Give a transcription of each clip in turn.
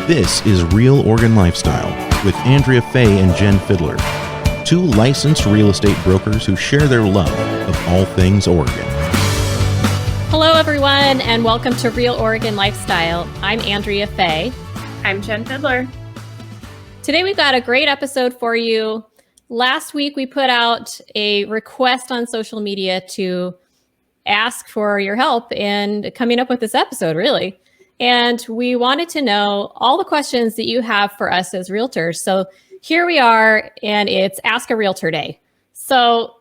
This is Real Oregon Lifestyle with Andrea Fay and Jen Fiddler, two licensed real estate brokers who share their love of all things Oregon. Hello, everyone, and welcome to Real Oregon Lifestyle. I'm Andrea Fay. I'm Jen Fiddler. Today, we've got a great episode for you. Last week, we put out a request on social media to ask for your help in coming up with this episode, really. And we wanted to know all the questions that you have for us as realtors. So here we are, and it's Ask a Realtor Day. So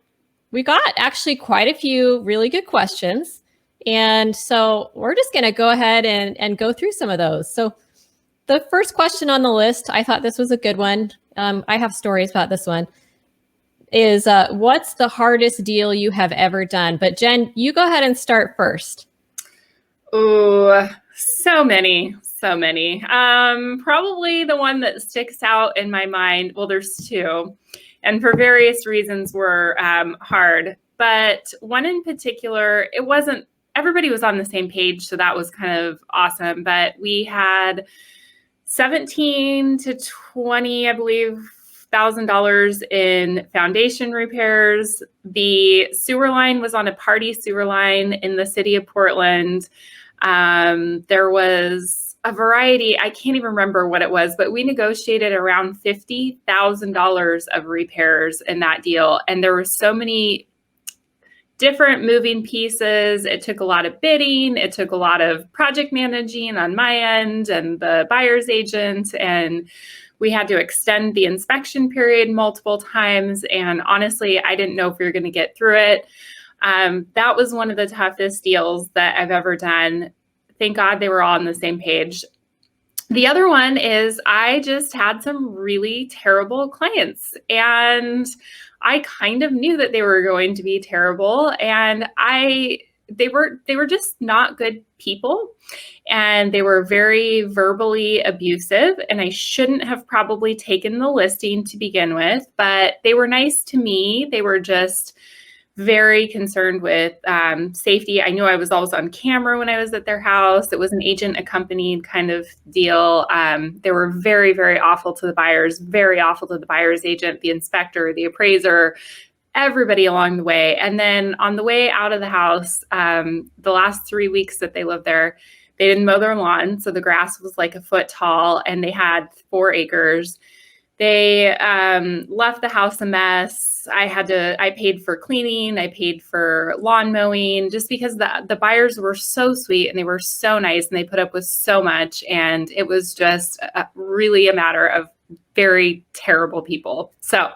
we got actually quite a few really good questions. And so we're just going to go ahead and go through some of those. So the first question on the list, I thought this was a good one. I have stories about this one, is what's the hardest deal you have ever done? But Jen, you go ahead and start first. Ooh, so many. Probably the one that sticks out in my mind, well, there's two, and for various reasons were hard. But one in particular, everybody was on the same page, so that was kind of awesome. But we had 17 to 20, I believe, $1,000 in foundation repairs. The sewer line was on a party sewer line in the city of Portland. There was a variety, I can't even remember what it was, but we negotiated around $50,000 of repairs in that deal. And there were so many different moving pieces. It took a lot of bidding. It took a lot of project managing on my end and the buyer's agent. And we had to extend the inspection period multiple times. And honestly, I didn't know if we were going to get through it. That was one of the toughest deals that I've ever done. Thank God they were all on the same page. The other one is I just had some really terrible clients, and I kind of knew that they were going to be terrible, and they were just not good people, and they were very verbally abusive, and I shouldn't have probably taken the listing to begin with, but they were nice to me. They were just very concerned with safety. I knew I was always on camera when I was at their house. It was an agent accompanied kind of deal. They were very, very awful to the buyers, very awful to the buyer's agent, the inspector, the appraiser, everybody along the way. And then on the way out of the house, the last 3 weeks that they lived there, they didn't mow their lawn. So the grass was like a foot tall, and they had 4 acres. They left the house a mess. I paid for cleaning. I paid for lawn mowing, just because the buyers were so sweet and they were so nice and they put up with so much. And it was just really a matter of very terrible people. So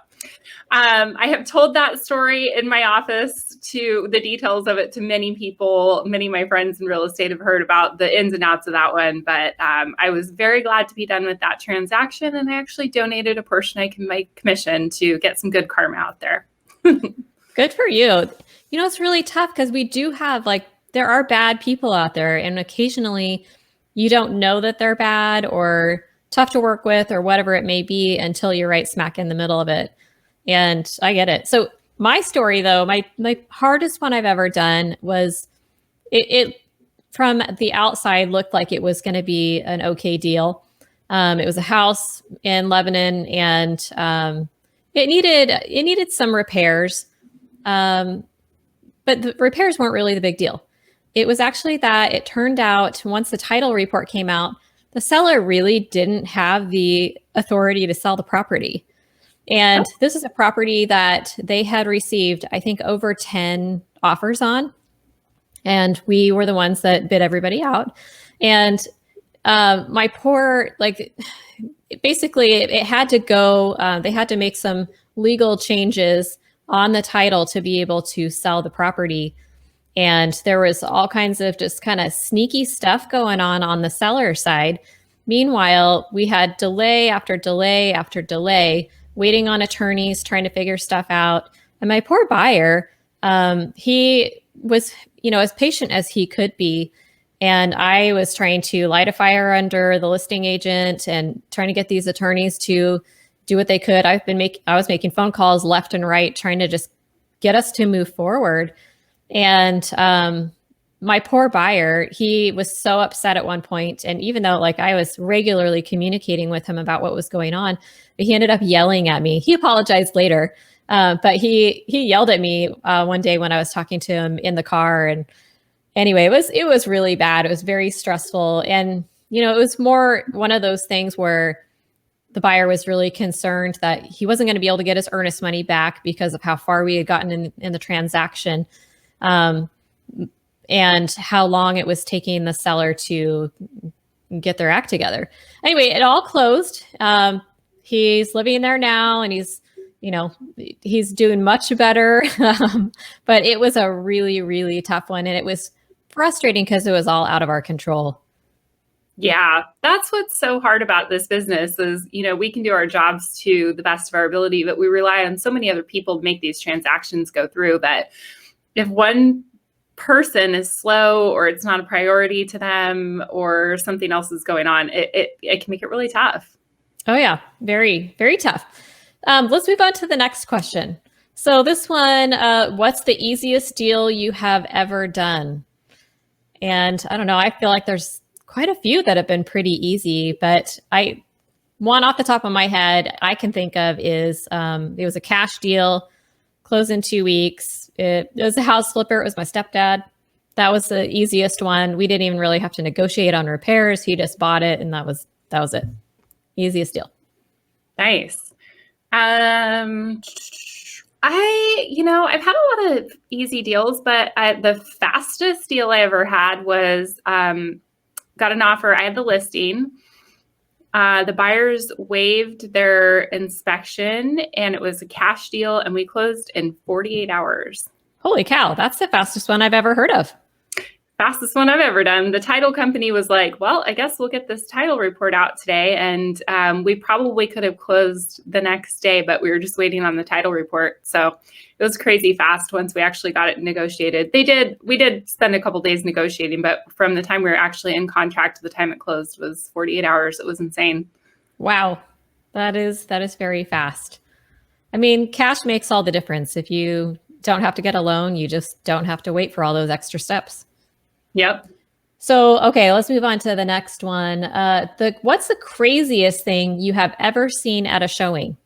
I have told that story in my office, to the details of it, to many people. Many of my friends in real estate have heard about the ins and outs of that one, but I was very glad to be done with that transaction. And I actually donated a portion of my commission to get some good karma out there. Good for you. You know, it's really tough because we do have, there are bad people out there, and occasionally you don't know that they're bad or tough to work with or whatever it may be until you're right smack in the middle of it. And I get it. So my story, though, my hardest one I've ever done was it from the outside looked like it was going to be an okay deal. It was a house in Lebanon, and it needed some repairs. But the repairs weren't really the big deal. It was actually that it turned out, once the title report came out, the seller really didn't have the authority to sell the property. And this is a property that they had received, I think, over 10 offers on. And we were the ones that bid everybody out. And my poor, basically it had to go, they had to make some legal changes on the title to be able to sell the property. And there was all kinds of just kind of sneaky stuff going on the seller side. Meanwhile, we had delay after delay after delay, waiting on attorneys, trying to figure stuff out. And my poor buyer, he was, as patient as he could be. And I was trying to light a fire under the listing agent and trying to get these attorneys to do what they could. I was making phone calls left and right, trying to just get us to move forward. And my poor buyer, he was so upset at one point, and even though like I was regularly communicating with him about what was going on, he ended up yelling at me. He apologized later, but he yelled at me one day when I was talking to him in the car. And anyway, it was really bad. It was very stressful, and it was more one of those things where the buyer was really concerned that he wasn't going to be able to get his earnest money back because of how far we had gotten in the transaction. And how long it was taking the seller to get their act together. Anyway, it all closed. He's living there now, and he's doing much better. But it was a really, really tough one. And it was frustrating because it was all out of our control. Yeah, that's what's so hard about this business is, we can do our jobs to the best of our ability, but we rely on so many other people to make these transactions go through that if one person is slow or it's not a priority to them or something else is going on, it can make it really tough. Oh yeah, very, very tough. Let's move on to the next question. So this one, what's the easiest deal you have ever done? And I don't know, I feel like there's quite a few that have been pretty easy, but one off the top of my head I can think of is it was a cash deal, closed in 2 weeks. It was a house flipper. It was my stepdad. That was the easiest one. We didn't even really have to negotiate on repairs. He just bought it, and that was it. Easiest deal. Nice. I've had a lot of easy deals, but the fastest deal I ever had was got an offer. I had the listing. The buyers waived their inspection, and it was a cash deal, and we closed in 48 hours. Holy cow. That's the fastest one I've ever heard of. Fastest one I've ever done. The title company was like, well, I guess we'll get this title report out today. And we probably could have closed the next day, but we were just waiting on the title report. So it was crazy fast once we actually got it negotiated. We did spend a couple days negotiating, but from the time we were actually in contract to the time it closed was 48 hours. It was insane. Wow. That is very fast. I mean, cash makes all the difference. If you don't have to get a loan, you just don't have to wait for all those extra steps. Yep. So, okay, let's move on to the next one. What's the craziest thing you have ever seen at a showing?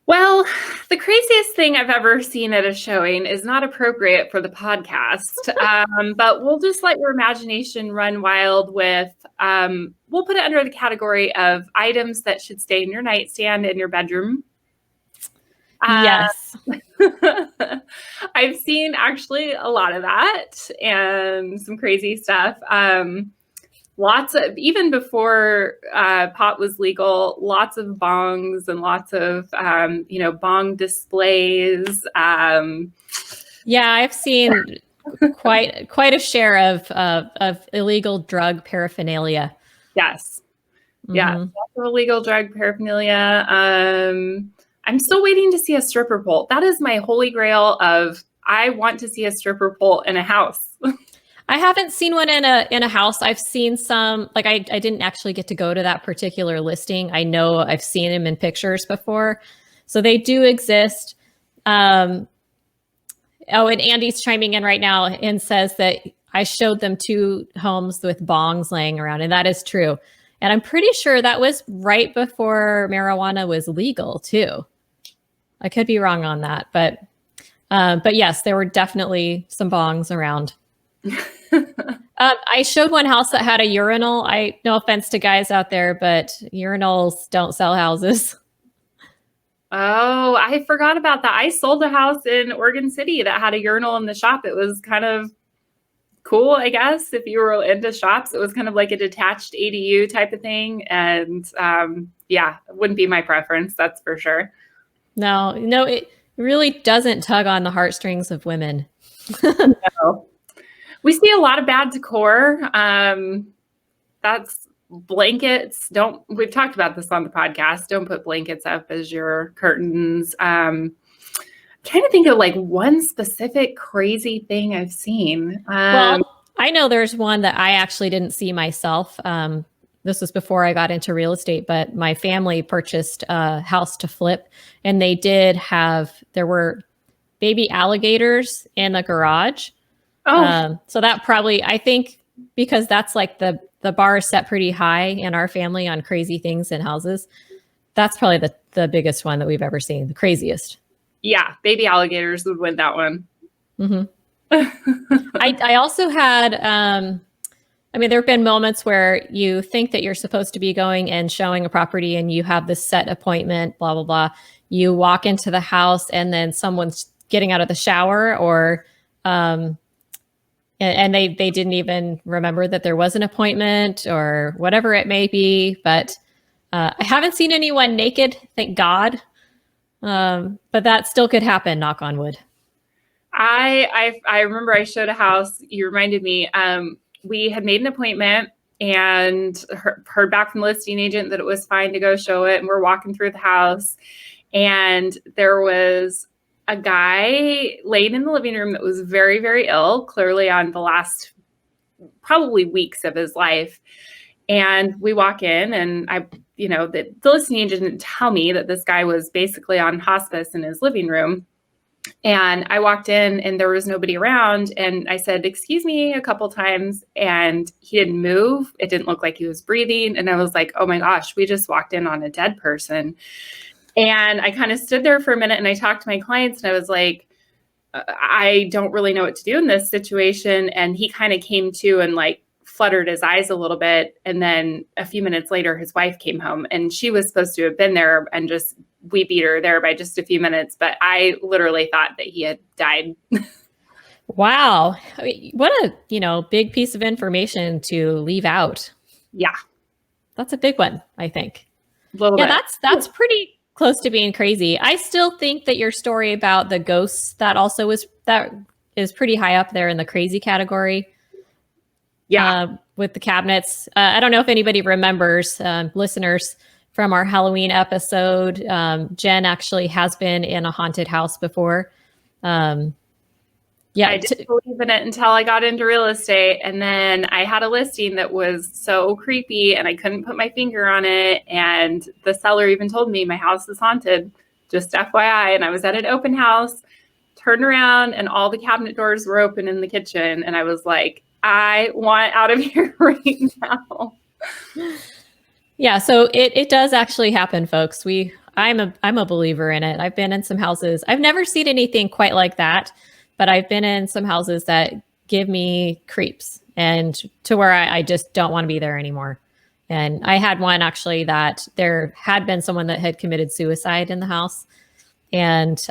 Well, the craziest thing I've ever seen at a showing is not appropriate for the podcast, but we'll just let your imagination run wild with, we'll put it under the category of items that should stay in your nightstand in your bedroom. Yes. I've seen actually a lot of that and some crazy stuff. Lots of, even before pot was legal, lots of bongs and lots of, bong displays. Yeah, I've seen quite a share of illegal drug paraphernalia. Yes. Mm-hmm. Yeah. Lots of illegal drug paraphernalia. I'm still waiting to see a stripper pole. That is my holy grail of, I want to see a stripper pole in a house. I haven't seen one in a house. I've seen some, like I didn't actually get to go to that particular listing. I know I've seen them in pictures before. So they do exist. And Andy's chiming in right now and says that I showed them 2 homes with bongs laying around, and that is true. And I'm pretty sure that was right before marijuana was legal too. I could be wrong on that, but yes, there were definitely some bongs around. I showed one house that had a urinal. No offense to guys out there, but urinals don't sell houses. Oh, I forgot about that. I sold a house in Oregon City that had a urinal in the shop. It was kind of cool, I guess. If you were into shops, it was kind of like a detached ADU type of thing. And it wouldn't be my preference. That's for sure. No, it really doesn't tug on the heartstrings of women. No. We see a lot of bad decor. That's blankets. We've talked about this on the podcast. Don't put blankets up as your curtains. I'm trying to think of like one specific crazy thing I've seen. Well, I know there's one that I actually didn't see myself. This was before I got into real estate, but my family purchased a house to flip, and they did have, there were baby alligators in the garage. Oh, So that probably, I think, because that's like the bar is set pretty high in our family on crazy things in houses. That's probably the biggest one that we've ever seen, the craziest. yeah. Baby alligators would win that one. Hmm. I also had, I mean, there have been moments where you think that you're supposed to be going and showing a property and you have this set appointment, blah, blah, blah. You walk into the house and then someone's getting out of the shower or, and they didn't even remember that there was an appointment or whatever it may be. But I haven't seen anyone naked, thank God. But that still could happen, knock on wood. I remember I showed a house. You reminded me. We had made an appointment and heard back from the listing agent that it was fine to go show it. And we're walking through the house, and there was a guy laying in the living room that was very, very ill, clearly on the last probably weeks of his life. And we walk in, and the listing agent didn't tell me that this guy was basically on hospice in his living room. And I walked in and there was nobody around. And I said, "Excuse me," a couple times. And he didn't move. It didn't look like he was breathing. And I was like, oh my gosh, we just walked in on a dead person. And I kind of stood there for a minute and I talked to my clients and I was like, I don't really know what to do in this situation. And he kind of came to and like fluttered his eyes a little bit. And then a few minutes later, his wife came home and she was supposed to have been there, and just we beat her there by just a few minutes. But I literally thought that he had died. Wow. I mean, what a, big piece of information to leave out. Yeah. That's a big one, I think. A little bit. That's pretty close to being crazy. I still think that your story about the ghosts, that is pretty high up there in the crazy category. Yeah. With the cabinets. I don't know if anybody remembers, listeners, from our Halloween episode. Jen actually has been in a haunted house before. I didn't believe in it until I got into real estate. And then I had a listing that was so creepy and I couldn't put my finger on it. And the seller even told me my house is haunted, just FYI. And I was at an open house, turned around, and all the cabinet doors were open in the kitchen. And I was like, I want out of here right now. Yeah, so it does actually happen, folks. I'm a believer in it. I've been in some houses. I've never seen anything quite like that, but I've been in some houses that give me creeps, and to where I just don't want to be there anymore. And I had one actually that there had been someone that had committed suicide in the house. And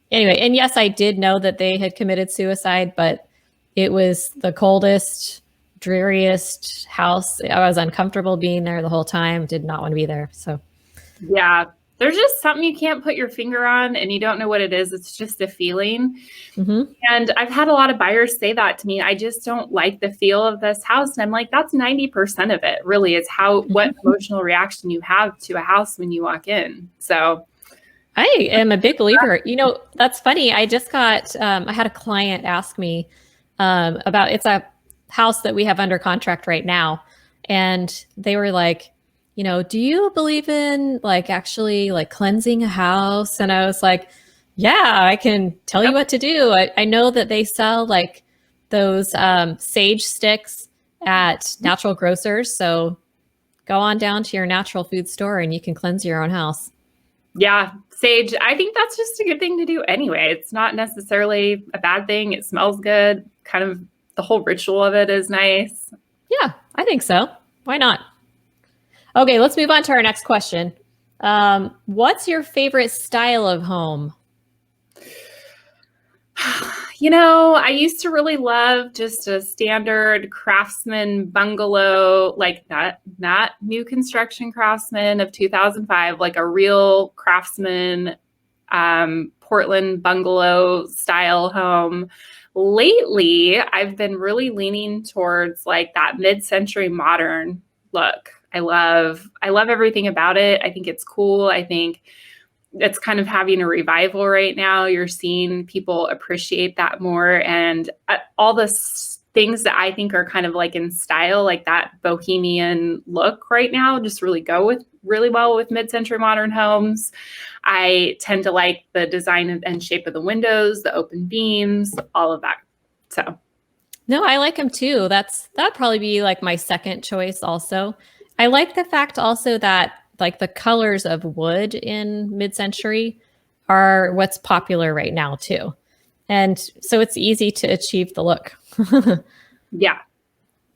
anyway, and yes, I did know that they had committed suicide, but it was the coldest, dreariest house. I was uncomfortable being there the whole time, did not want to be there. So yeah, there's just something you can't put your finger on and you don't know what it is. It's just a feeling. Mm-hmm. And I've had a lot of buyers say that to me. I just don't like the feel of this house. And I'm like, that's 90% of it really, is what emotional reaction you have to a house when you walk in. So I am a big believer. That's funny. I just got, I had a client ask me about, it's a house that we have under contract right now. And they were like, do you believe in actually cleansing a house? And I was like, yeah, I can tell you what to do. I know that they sell those sage sticks at natural grocers. So go on down to your natural food store and you can cleanse your own house. Yeah, sage. I think that's just a good thing to do anyway. It's not necessarily a bad thing. It smells good. Kind of the whole ritual of it is nice. Yeah, I think so. Why not? Okay, let's move on to our next question. What's your favorite style of home? I used to really love just a standard craftsman bungalow, like not new construction craftsman of 2005, like a real craftsman Portland bungalow style home. Lately, I've been really leaning towards that mid-century modern look. I love everything about it. I think it's cool. I think it's kind of having a revival right now. You're seeing people appreciate that more, and all the things that I think are kind of like in style, like that bohemian look right now, just really go with really well with mid-century modern homes. I tend to like the design and shape of the windows, the open beams, all of that. So No, I like them too. That'd probably be like my second choice also. I like the fact also that like the colors of wood in mid-century are what's popular right now too. And so it's easy to achieve the look. yeah,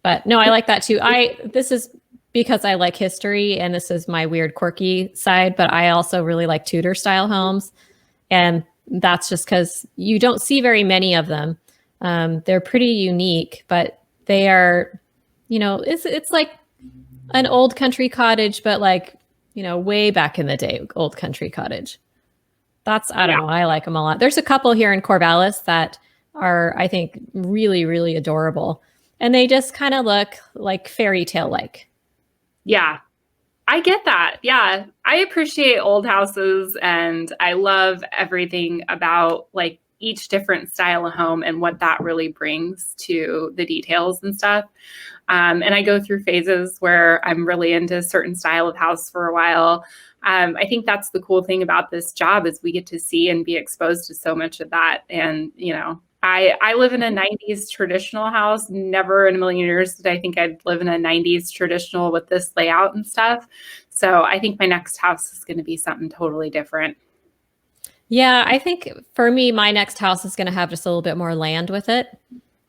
But no, I like that too. This is because I like history and this is my weird quirky side, but I also really like Tudor style homes. And that's just because you don't see very many of them. They're pretty unique, but they are, it's like an old country cottage, but like, way back in the day, old country cottage. I don't yeah, know. I like them a lot. There's a couple here in Corvallis that are, I think, really, really adorable. And they just kind of look like fairy tale like. yeah. I get that. Yeah. I appreciate old houses and I love everything about like each different style of home and what that really brings to the details and stuff. And I go through phases where I'm really into a certain style of house for a while. I think that's the cool thing about this job is we get to see and be exposed to so much of that. And, I live in a 90s traditional house. Never in a million years did I think I'd live in a 90s traditional with this layout and stuff. So I think my next house is going to be something totally different. Yeah, I think for me, my next house is going to have just a little bit more land with it.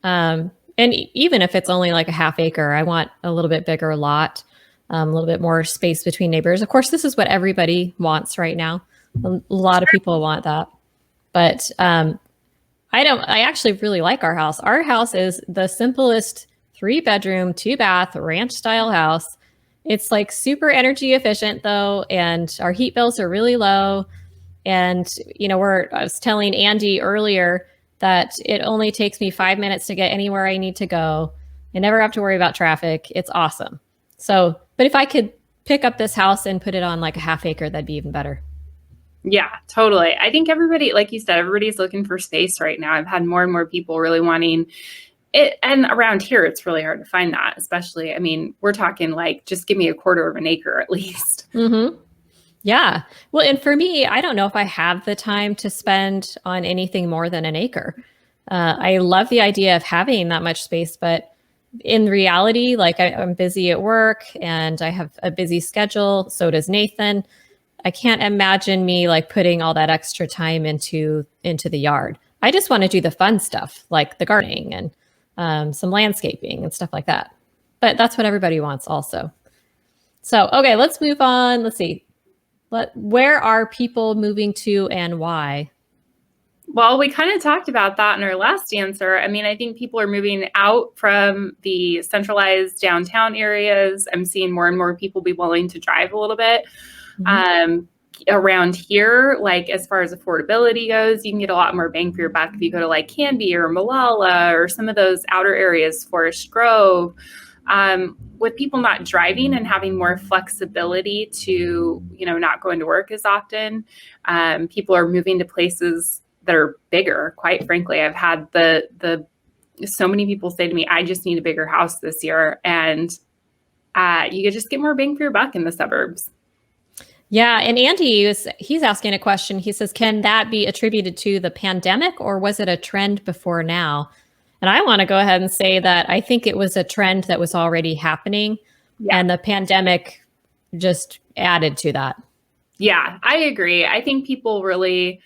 And even if it's only like a half acre, I want a little bit bigger lot, a little bit more space between neighbors. Of course, this is what everybody wants right now. A lot of people want that. But I actually really like our house. Our house is the simplest 3-bedroom, 2-bath ranch style house. It's like super energy efficient though. And our heat bills are really low. And, I was telling Andy earlier that it only takes me 5 minutes to get anywhere I need to go. I never have to worry about traffic. It's awesome. So, but if I could pick up this house and put it on like a half acre, that'd be even better. Yeah, totally. I think everybody, like you said, everybody's looking for space right now. I've had more and more people really wanting it. And around here, it's really hard to find that, especially, I mean, we're talking like just give me a quarter of an acre at least. Mm-hmm. Yeah. Well, and for me, I don't know if I have the time to spend on anything more than an acre. I love the idea of having that much space, but in reality, like I'm busy at work and I have a busy schedule. So does Nathan. I can't imagine me like putting all that extra time into the yard. I just want to do the fun stuff like the gardening and some landscaping and stuff like that. But that's what everybody wants also. So, okay, let's move on. Let's see. Where are people moving to and why? Well, we kind of talked about that in our last answer. I mean, I think people are moving out from the centralized downtown areas. I'm seeing more and more people be willing to drive a little bit. Around here, like as far as affordability goes, you can get a lot more bang for your buck if you go to like Canby or Malala or some of those outer areas, Forest Grove. With people not driving and having more flexibility to, not going to work as often, people are moving to places that are bigger. Quite frankly, I've had the so many people say to me, "I just need a bigger house this year," and you could just get more bang for your buck in the suburbs. Yeah, and he's asking a question. He says, "Can that be attributed to the pandemic, or was it a trend before now?" And I want to go ahead and say that I think it was a trend that was already happening, and the pandemic just added to that. Yeah, I agree. I think people really,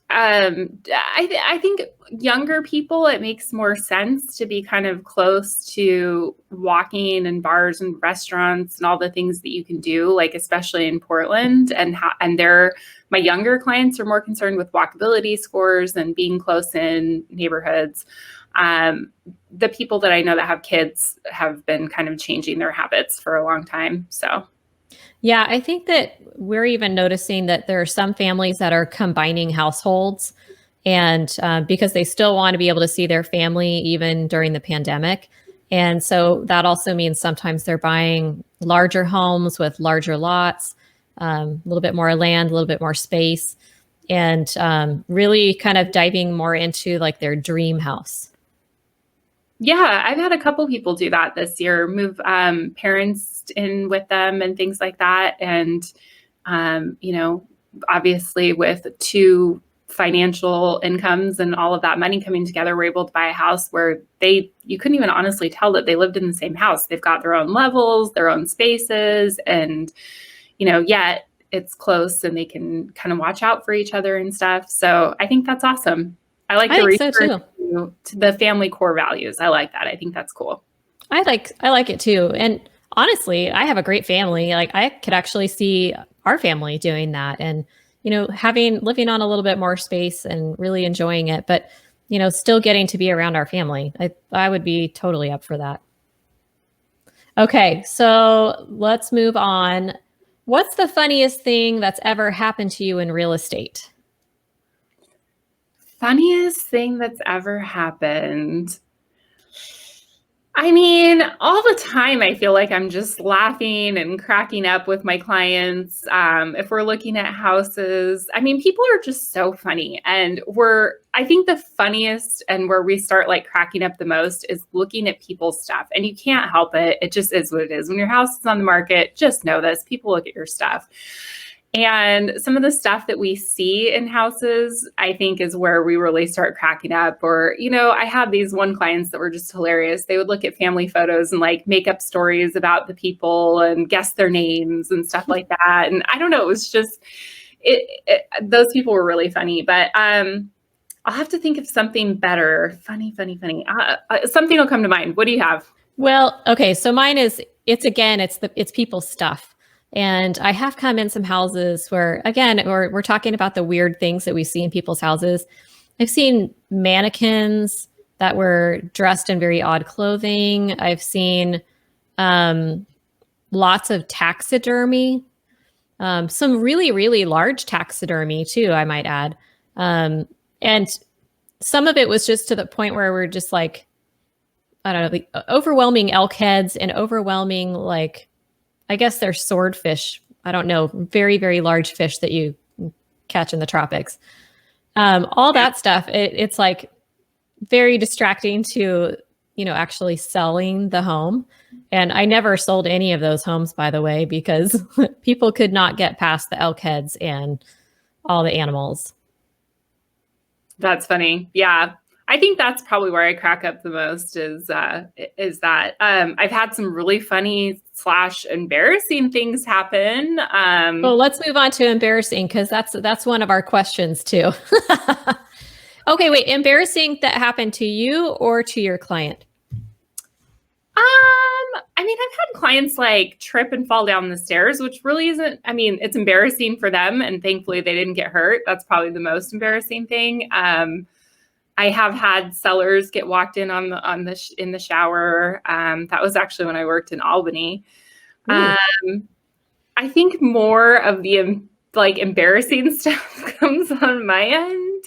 I think younger people, it makes more sense to be kind of close to walking and bars and restaurants and all the things that you can do, like especially in Portland. And my younger clients are more concerned with walkability scores and being close in neighborhoods. The people that I know that have kids have been kind of changing their habits for a long time. So. Yeah, I think that we're even noticing that there are some families that are combining households and because they still want to be able to see their family even during the pandemic. And so that also means sometimes they're buying larger homes with larger lots, a little bit more land, a little bit more space, and really kind of diving more into like their dream house. Yeah, I've had a couple people do that this year, move parents in with them and things like that. And, you know, obviously with two financial incomes and all of that money coming together, we're able to buy a house where you couldn't even honestly tell that they lived in the same house. They've got their own levels, their own spaces, and, you know, yet it's close and they can kind of watch out for each other and stuff. So I think that's awesome. I like I the think so research too. to the family core values. I like that. I think that's cool. I like it too. And honestly, I have a great family. Like I could actually see our family doing that and, you know, living on a little bit more space and really enjoying it, but, you know, still getting to be around our family. I would be totally up for that. Okay, so let's move on. What's the funniest thing that's ever happened to you in real estate? Funniest thing that's ever happened. I mean, all the time, I feel like I'm just laughing and cracking up with my clients. If we're looking at houses, I mean, people are just so funny. And I think the funniest and where we start like cracking up the most is looking at people's stuff. And you can't help it. It just is what it is. When your house is on the market, just know this. People look at your stuff. And some of the stuff that we see in houses, I think is where we really start cracking up. Or, you know, I had these one clients that were just hilarious. They would look at family photos and like make up stories about the people and guess their names and stuff like that. And I don't know, it was just, those people were really funny. But I'll have to think of something better. Funny. Something will come to mind. What do you have? Well, okay, so mine is it's people's stuff. And I have come in some houses where, again, we're talking about the weird things that we see in people's houses. I've seen mannequins that were dressed in very odd clothing. I've seen lots of taxidermy, some really, really large taxidermy too, I might add. And some of it was just to the point where we're just like, I don't know, the overwhelming elk heads and overwhelming, like, I guess they're swordfish. I don't know, very, very large fish that you catch in the tropics. All that stuff, it's like very distracting to, you know, actually selling the home. And I never sold any of those homes, by the way, because people could not get past the elk heads and all the animals. That's funny. Yeah. I think that's probably where I crack up the most is that I've had some really funny / embarrassing things happen. Well, let's move on to embarrassing because that's one of our questions too. Okay, wait, embarrassing that happened to you or to your client? I mean, I've had clients like trip and fall down the stairs, which really isn't, I mean, it's embarrassing for them and thankfully they didn't get hurt. That's probably the most embarrassing thing. I have had sellers get walked in in the shower. That was actually when I worked in Albany. I think more of the like embarrassing stuff comes on my end.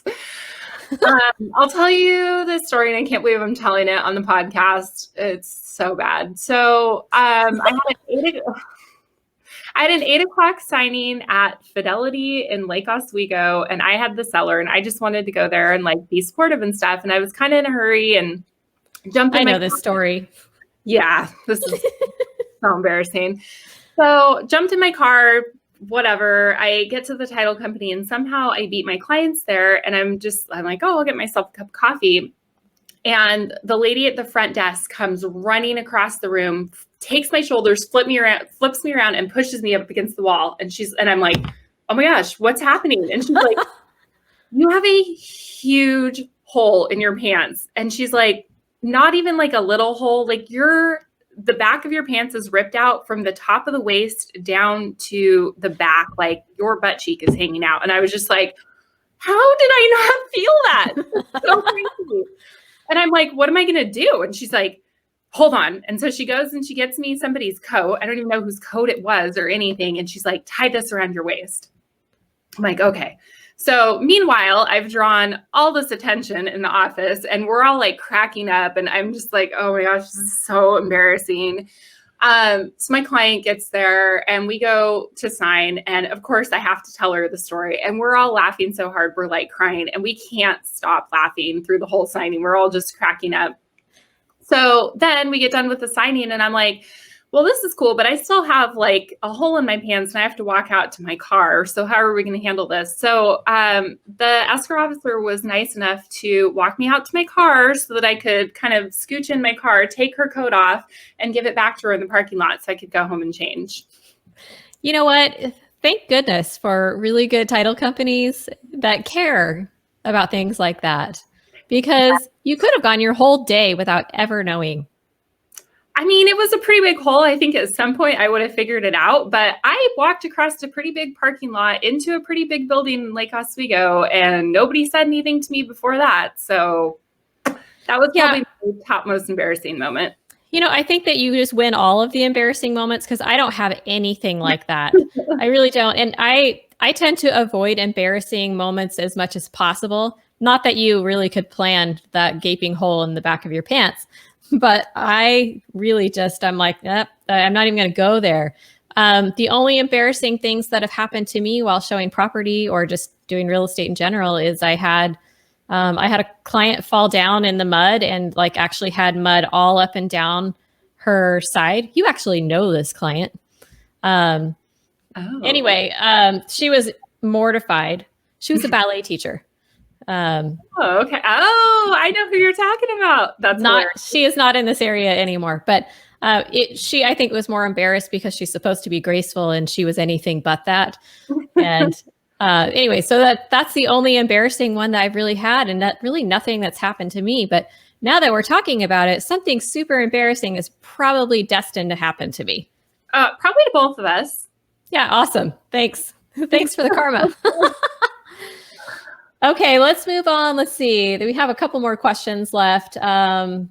I'll tell you this story, and I can't believe I'm telling it on the podcast. It's so bad. So I had an 8:00 signing at Fidelity in Lake Oswego, and I had the seller, and I just wanted to go there and like be supportive and stuff. And I was kind of in a hurry and jumped in. I know this story. Yeah, this is so embarrassing. So jumped in my car, whatever. I get to the title company, and somehow I beat my clients there. And I'm like, oh, I'll get myself a cup of coffee. And the lady at the front desk comes running across the room, takes my shoulders, flips me around and pushes me up against the wall. And I'm like, oh my gosh, what's happening? And she's like, you have a huge hole in your pants. And she's like, not even like a little hole, like the back of your pants is ripped out from the top of the waist down to the back, like your butt cheek is hanging out. And I was just like, how did I not feel that? So crazy. And I'm like, what am I going to do? And she's like, hold on. And so she goes and she gets me somebody's coat. I don't even know whose coat it was or anything. And she's like, tie this around your waist. I'm like, okay. So meanwhile, I've drawn all this attention in the office and we're all like cracking up. And I'm just like, oh my gosh, this is so embarrassing. So my client gets there and we go to sign. And of course I have to tell her the story and we're all laughing so hard. We're like crying and we can't stop laughing through the whole signing. We're all just cracking up. So then we get done with the signing and I'm like, well, this is cool, but I still have like a hole in my pants and I have to walk out to my car. So how are we going to handle this? So the escrow officer was nice enough to walk me out to my car so that I could kind of scooch in my car, take her coat off, and give it back to her in the parking lot so I could go home and change. You know what? Thank goodness for really good title companies that care about things like that, because you could have gone your whole day without ever knowing. I mean, it was a pretty big hole. I think at some point I would have figured it out, but I walked across a pretty big parking lot into a pretty big building in Lake Oswego, and nobody said anything to me before that. So that was probably the top most embarrassing moment. You know, I think that you just win all of the embarrassing moments because I don't have anything like that. I really don't. And I tend to avoid embarrassing moments as much as possible. Not that you really could plan that gaping hole in the back of your pants, but I really just, I'm like, I'm not even going to go there. The only embarrassing things that have happened to me while showing property or just doing real estate in general is I had a client fall down in the mud and like actually had mud all up and down her side. You actually know this client. Anyway, she was mortified. She was a ballet teacher. Oh, okay. Oh, I know who you're talking about. That's not. hilarious. She is not in this area anymore, but she, I think, was more embarrassed because she's supposed to be graceful and she was anything but that. And anyway, so that's the only embarrassing one that I've really had, and that really nothing that's happened to me. But now that we're talking about it, something super embarrassing is probably destined to happen to me. Probably to both of us. Yeah, awesome. Thanks. Thanks for the karma. Okay, let's move on. Let's see. We have a couple more questions left. Well,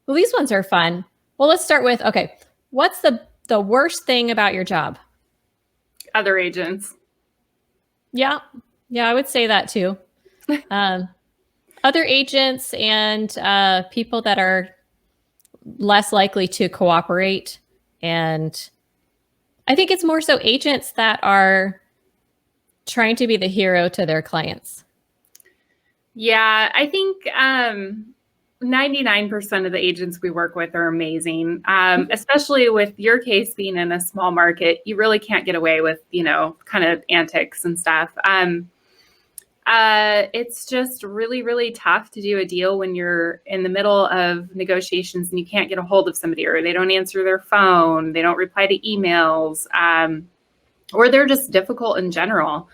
these ones are fun. Well, let's start with, okay, what's the worst thing about your job? Other agents. Yeah, I would say that too. Other agents and people that are less likely to cooperate. And I think it's more so agents that are trying to be the hero to their clients. Yeah, I think 99% of the agents we work with are amazing, especially with your case being in a small market. You really can't get away with, kind of antics and stuff. It's just really, really tough to do a deal when you're in the middle of negotiations and you can't get a hold of somebody, or they don't answer their phone, they don't reply to emails, or they're just difficult in general.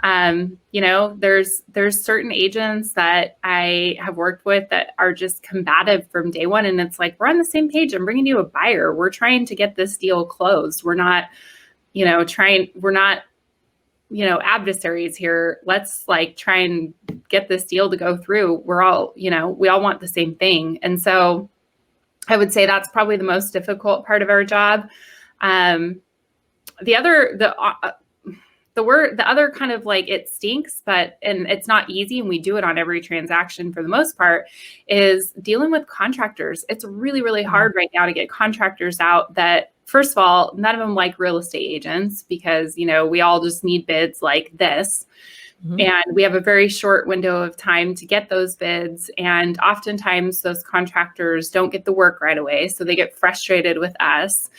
There's certain agents that I have worked with that are just combative from day one. And it's like, we're on the same page. I'm bringing you a buyer. We're trying to get this deal closed. We're not, adversaries here. Let's try and get this deal to go through. We're all, we all want the same thing. And so I would say that's probably the most difficult part of our job. The other kind of it stinks, and it's not easy, and we do it on every transaction for the most part, is dealing with contractors. It's really, really hard right now to get contractors out that, first of all, none of them like real estate agents because, we all just need bids like this. Mm-hmm. And we have a very short window of time to get those bids. And oftentimes those contractors don't get the work right away. So they get frustrated with us.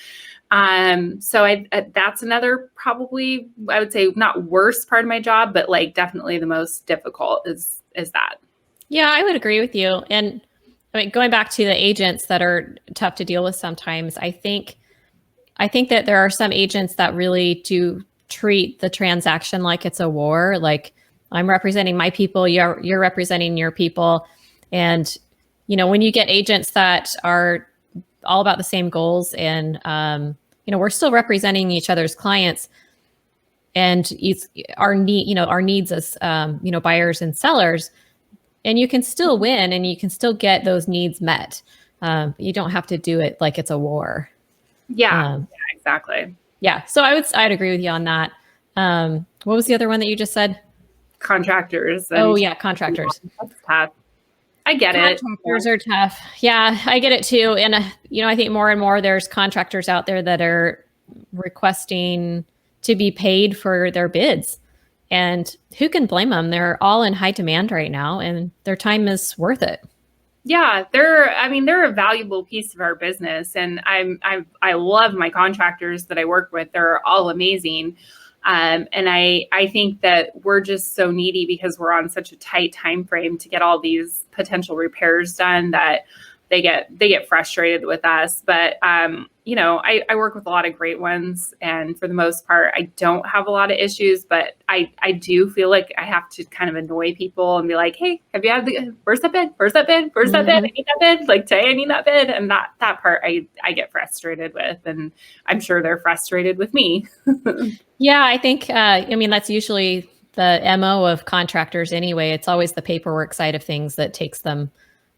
So that's another, probably, I would say, not worst part of my job, but definitely the most difficult is that. Yeah, I would agree with you. And I mean, going back to the agents that are tough to deal with sometimes, I think that there are some agents that really do treat the transaction like it's a war. Like, I'm representing my people, you're representing your people. And, when you get agents that are all about the same goals, and we're still representing each other's clients, and our needs as buyers and sellers, and you can still win and you can still get those needs met. You don't have to do it like it's a war. Yeah, exactly. Yeah, so I'd agree with you on that. What was the other one that you just said? Contractors. Contractors. That's tough. I get it. Contractors are tough. Yeah, I get it too. And, I think more and more there's contractors out there that are requesting to be paid for their bids. And who can blame them? They're all in high demand right now and their time is worth it. Yeah, they're a valuable piece of our business, and I love my contractors that I work with. They're all amazing. And I think that we're just so needy because we're on such a tight time frame to get all these potential repairs done that they get frustrated with us. But I work with a lot of great ones, and for the most part, I don't have a lot of issues. But I do feel like I have to kind of annoy people and be like, hey, have you had where's that bid? Where's that bid? Where's that bid? I need that bid. Like today, I need that bid. And that part I get frustrated with, and I'm sure they're frustrated with me. Yeah, I think, that's usually the MO of contractors anyway. It's always the paperwork side of things that takes them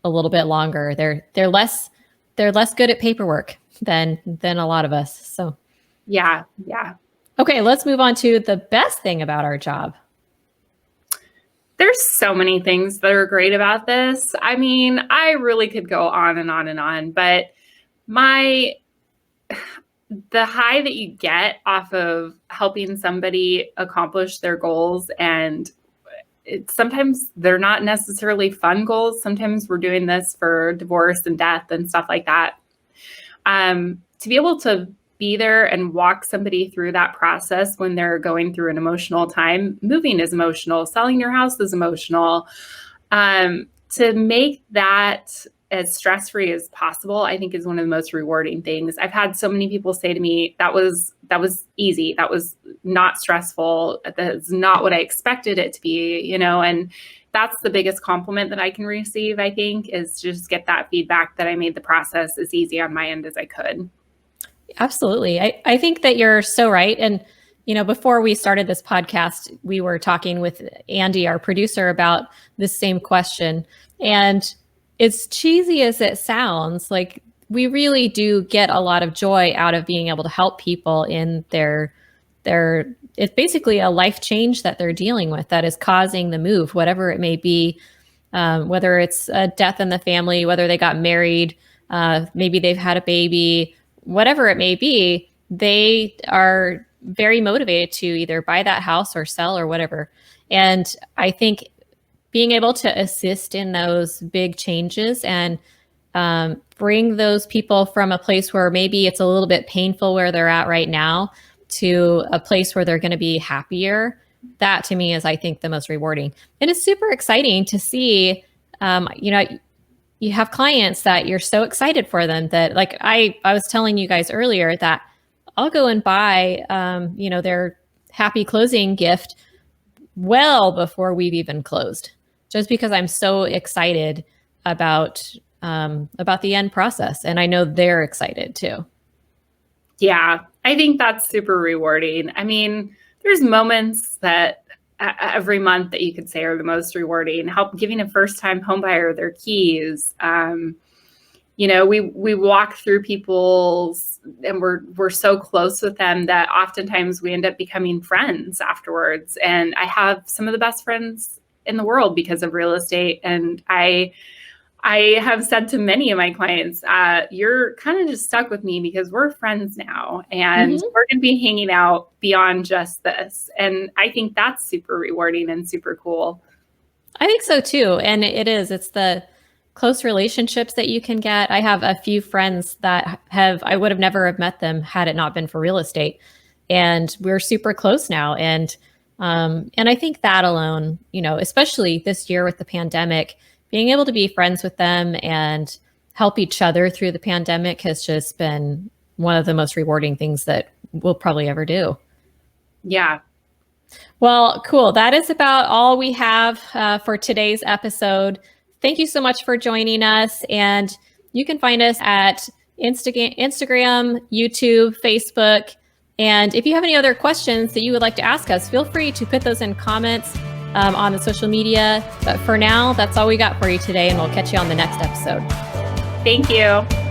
a little bit longer. They're less good at paperwork than a lot of us. So Yeah. Okay, let's move on to the best thing about our job. There's so many things that are great about this. I mean, I really could go on and on and on, but the high that you get off of helping somebody accomplish their goals, and sometimes they're not necessarily fun goals. Sometimes we're doing this for divorce and death and stuff like that. To be able to be there and walk somebody through that process when they're going through an emotional time. Moving is emotional. Selling your house is emotional. To make that as stress-free as possible, I think is one of the most rewarding things. I've had so many people say to me, that was easy. That was not stressful. That's not what I expected it to be, and that's the biggest compliment that I can receive, I think, is just get that feedback that I made the process as easy on my end as I could. Absolutely. I think that you're so right. And, before we started this podcast, we were talking with Andy, our producer, about this same question. And as cheesy as it sounds, like we really do get a lot of joy out of being able to help people in their it's basically a life change that they're dealing with that is causing the move, whatever it may be, whether it's a death in the family, whether they got married, maybe they've had a baby, whatever it may be, they are very motivated to either buy that house or sell or whatever. And I think being able to assist in those big changes and bring those people from a place where maybe it's a little bit painful where they're at right now to a place where they're going to be happier, that to me is, I think, the most rewarding. And it's super exciting to see, you have clients that you're so excited for them that, like I was telling you guys earlier, that I'll go and buy, their happy closing gift well before we've even closed, just because I'm so excited about the end process. And I know they're excited too. Yeah, I think that's super rewarding. I mean, there's moments that every month that you could say are the most rewarding. Giving a first-time homebuyer their keys. We walk through people's, and we're so close with them that oftentimes we end up becoming friends afterwards. And I have some of the best friends in the world because of real estate. And I have said to many of my clients, you're kind of just stuck with me because we're friends now, and we're going to be hanging out beyond just this. And I think that's super rewarding and super cool. I think so too. And it's the close relationships that you can get. I have a few friends that I would have never have met them had it not been for real estate. And we're super close now. And I think that alone, especially this year with the pandemic, being able to be friends with them and help each other through the pandemic has just been one of the most rewarding things that we'll probably ever do. Yeah. Well, cool. That is about all we have for today's episode. Thank you so much for joining us. And you can find us at Instagram, YouTube, Facebook. And if you have any other questions that you would like to ask us, feel free to put those in comments on the social media. But for now, that's all we got for you today, and we'll catch you on the next episode. Thank you.